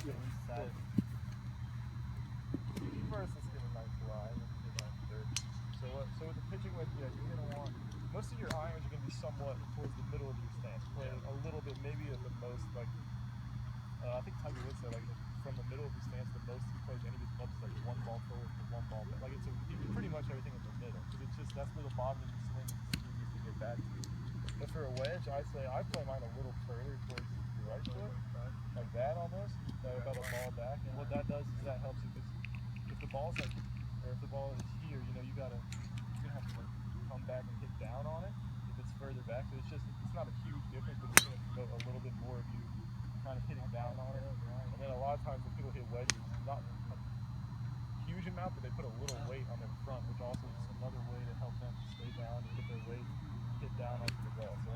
Yeah. First, let's get a nice line. So with the pitching wedge, yeah, you're gonna want most of your irons are gonna be somewhat towards the middle of your stance, playing a little bit, maybe at the most like I think Tiger Woods said like from the middle of the stance, the most he plays any of his clubs is like one ball forward to one ball back. Like it's pretty much everything in the middle because it's just that's where the bottom of the swing needs to get back to. But for a wedge, I say I play mine a little further towards your right foot, like that almost, about a ball back. And what that does is that helps you because if the ball's like, or if the ball is here, you know, you're gonna have to like come back and hit down on it if it's further back. So it's not a huge difference, but it's gonna promote a little bit more of you kind of hitting down on it. And then a lot of times when people hit wedges, not a huge amount, but they put a little weight on their front, which also is another way to help them stay down and get their weight hit down onto the ball. So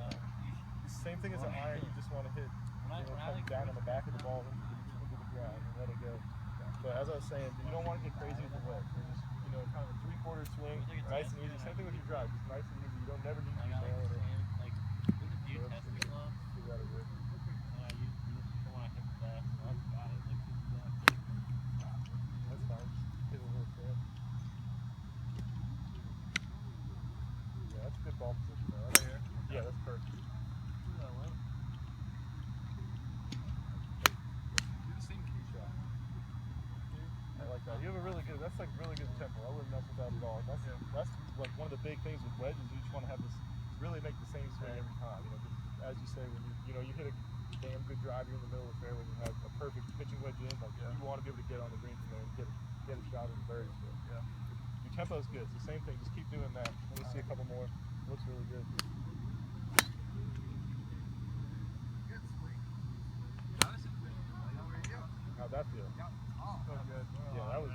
same thing as an iron, you just want to hit, come down on the back of the ball into the ground and let it go. But as I was saying, you don't want to get crazy with the wedge. So just, kind of a 3/4 swing, nice and easy. Same thing with your drive, just nice and easy. You don't never need to nail it. That's fine. Hit a little thin. Yeah, that's a good ball position though. Right here? Yeah, that's perfect. You have a really good, that's like really good tempo. I wouldn't mess with that at all. That's like one of the big things with wedges. You just want to have this, really make the same swing every time. Just as you say, when you hit a damn good drive, you're in the middle of the fairway, you have a perfect pitching wedge in. Like you want to be able to get on the green from there and get a shot in the birds. So, yeah, your tempo is good. It's the same thing. Just keep doing that. Let me see a couple more. It looks really good. How'd that feel? So good. Yeah, that was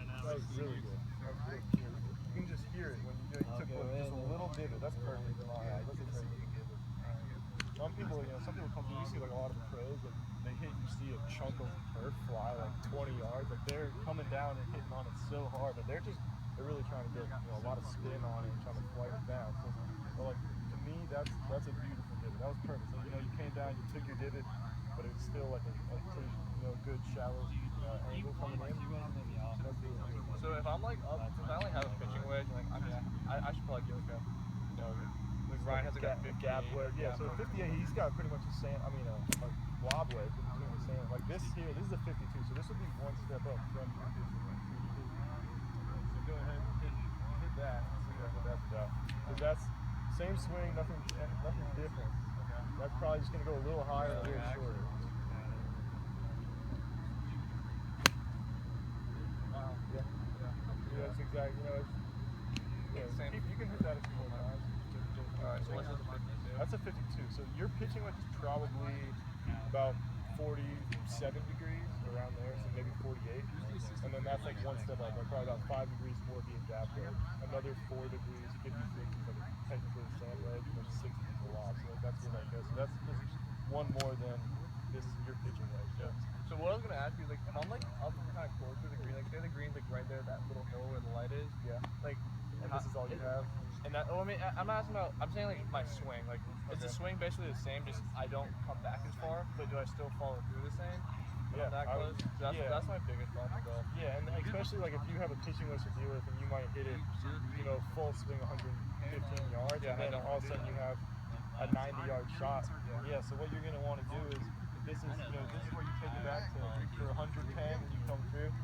really good. That was really good. You can just hear it when you took just a little divot. That's perfect. Some people come through. You see like a lot of pros, like they hit. You see a chunk of turf fly like 20 yards. Like they're coming down and hitting on it so hard, but they're really trying to get a lot of spin on it and trying to flight it down. So, but like to me, that's a beautiful divot. That was perfect. So you came down, you took your divot, but it was still like a pretty good shallow angle coming in. So if I'm like up, since I only have a pitching wedge, like I should probably get like Ryan has like a gap wedge. Yeah, so 58, he's got pretty much a lob wedge in between the sand. Like this here, this is a 52, so this would be one step up from your pitching wedge. So go ahead and hit that and see what that's about. Because that's same swing, nothing different. That's probably just gonna go a little higher and a little shorter. Yeah, that's exactly. You can hit that a few more times. Alright, so what's the 52? That's a 52. So your pitching wedge is probably about 47 degrees around there, so maybe 48. And then that's like one step up, like probably about 5 degrees more being gap wedge. Another 4 degrees, 56 is like technically a sand wedge, and there's 60 is a lob. So like that's where that goes. So that's just one more than your pitching wedge. Yeah. So what I was gonna ask you is like if I'm like up kind of close to the green, like say the green's like right there, that little hill where the light is. Yeah. Like and this is all you have. And that, I mean, I'm not asking about. I'm saying like my swing. Like, is the swing basically the same? Just I don't come back as far, but do I still follow through the same? Yeah, that close. That's my biggest problem with golf. Yeah, and especially like if you have a pitching wedge to deal with, and you might hit it, full swing 115 yards, and then all of a sudden you have a 90-yard shot. Yeah. So what you're gonna want to do is, this is where you take it back to for 110 and you come through.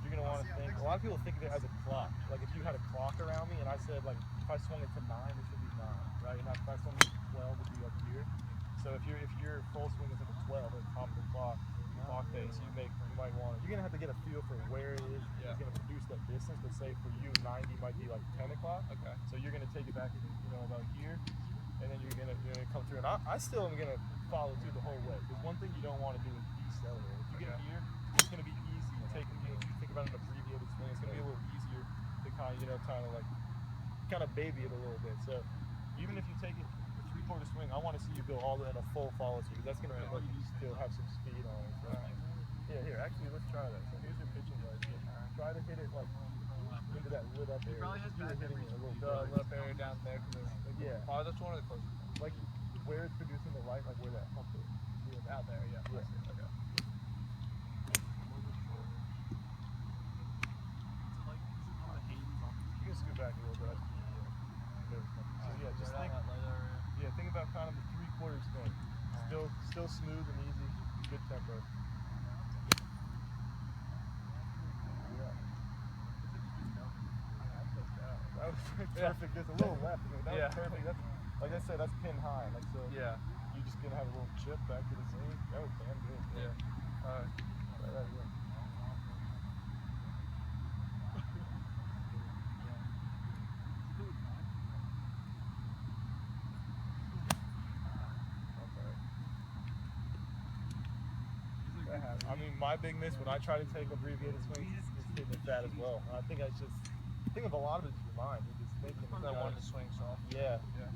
You're gonna want to think. A lot of people think of it as a clock. Like if you had a clock around me and I said like if I swung it to 9, this would be 9, right? And if I swung it to 12, it'd be up here. So if your full swing is like a 12 at the top of the clock face, you're gonna have to get a feel for where it is it's gonna produce that distance. But say for you 90 might be like 10 o'clock. Okay. So you're gonna take it back about here, and then you're gonna come through. And I still am gonna follow through the whole way. Because one thing you don't want to do is decelerate. If you get here, it's gonna be easy to take. If you think about an abbreviated swing, it's gonna be a little easier to kind of baby it a little bit. So even if you take it a 3/4 swing, I want to see you go all in a full follow through. That's gonna make you still have some speed on it. So, yeah, here actually let's try that. So here's your pitching wedge. Try to hit it like into that lid up area. You were hitting it a little bit. Lip area down there. Yeah. Oh, that's one of the closest. Like where it's producing the light, like where that hump is. Out there, yeah. Yeah. Okay. still smooth and easy, good tempo. Yeah. That was perfect. Just a little left. I mean, that was perfect. That's, like I said, that's pin high. Like so. Yeah. You just gonna have a little chip back to the same. That was damn good. Yeah. Alright. Try that again. I mean, my big miss when I try to take abbreviated swings is hitting it fat as well. I think a lot of it is your mind. You're just thinking. I wanted to swing soft. Yeah. Yeah.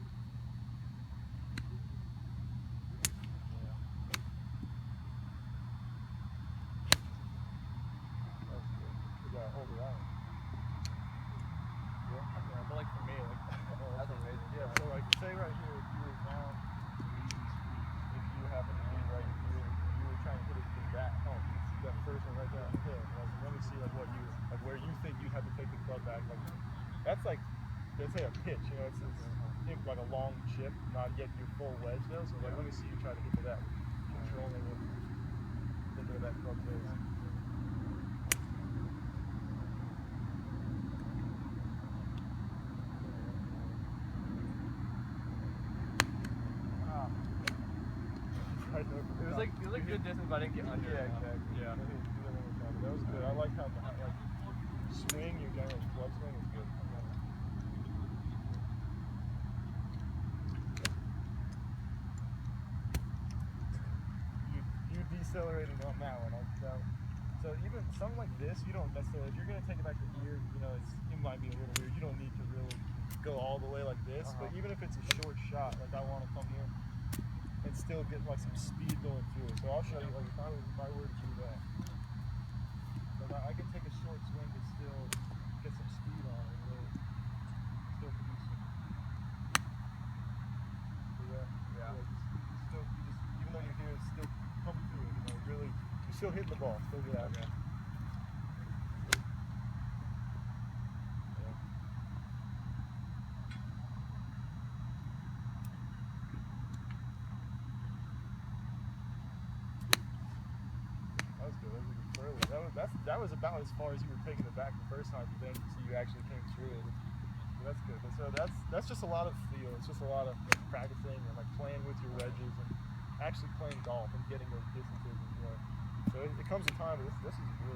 That's good. You gotta hold it out. Yeah. Yeah, but like for me, like that's amazing. Yeah. So like, say right here, if you were down, if you happen to be right here, you were trying to hit it from that home. That first one right there on the hill. Let me see like where you think you'd have to take the club back. Like that's like, let's say a pitch. You know, it's like a long chip, not yet your full wedge though. So like, let me see you try to hit to that, controlling it, thinking of that club face. It was like good distance, but I didn't get under. Yeah, exactly. Yeah. That was good. I like how like swing, your general club swing is good. You decelerated on that one. So even something like this, you don't necessarily. If you're gonna take it back to here, you know, it might be a little weird. You don't need to really go all the way like this. But even if it's a short shot, like I want to come here and still get like some speed going through it. So I'll show you, like if I were to do that, like I can take a short swing but still get some speed on it and really still produce some. Even though you're here, it's still coming through it. You know, really, you're still hitting the ball. Still get out there. That was about as far as you were taking it back the first time, but then you actually came through it. So that's good. So that's just a lot of feel. It's just a lot of practicing and like playing with your wedges and actually playing golf and getting those distances. And, you know, so it comes a time. This is really